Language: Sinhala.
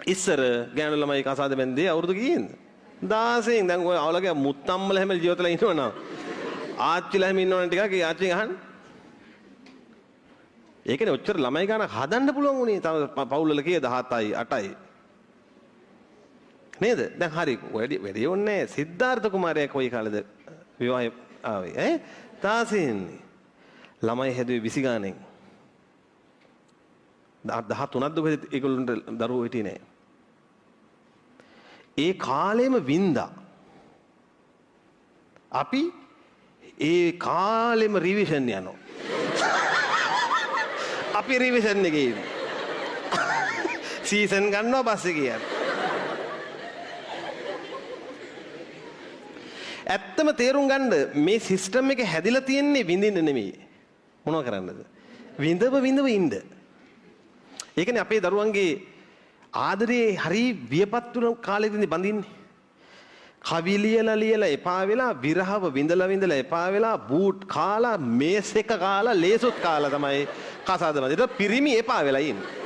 ඉස්සර ගෑනු ළමයි කසාද බැන්දේ අවුරුදු කීයද? 16න්. දැන් ඔය අවලගේ මුත්තම්මල හැම ජීවිතලා ඉන්නවනම් ආච්චිලා හැම ඉන්නවනම් ටිකක් ඒ ආච්චින් අහන්න. ඒකනේ ඔච්චර ළමයි ගන්න හදන්න පුළුවන් උනේ. තව පවුල් වල කීයද 7යි 8යි. නේද? දැන් හරි වැඩි ඕනේ සිද්ධාර්ථ කුමාරයා කොයි කාලෙද විවාහය ආවේ ඈ? 16න්. ළමයි හැදුවේ 20 ගානෙන්. 13ක් දුක ඒගොල්ලන්ට දරුවෝ හිටියේ නෑ. ඒ කාලෙම වින්දා. අපි ඒ කාලෙම රිවිෂන් යනවා. අපි රිවිෂන් එකේ ඉන්නේ. සීසන් ගන්නවා පස්සේ කියන්නේ. ඇත්තම තේරුම් ගන්න මේ සිස්ටම් එක හැදිලා තියෙන්නේ විඳින්න නෙමෙයි. මොනව කරන්නද? විඳව ඉන්න. ඒකනේ අපේ දරුවන්ගේ ආදරේ හරි වියපත් වුණ කාලෙදී බඳින්නේ. කවි ලියලා එපා වෙලා විරහව විඳලා එපා වෙලා බූට් කාලා මේස් එක කාලා ලේසුත් කාලා තමයි කසාද බඳින්න. පිරිමි එපා වෙලා ඉන්නේ.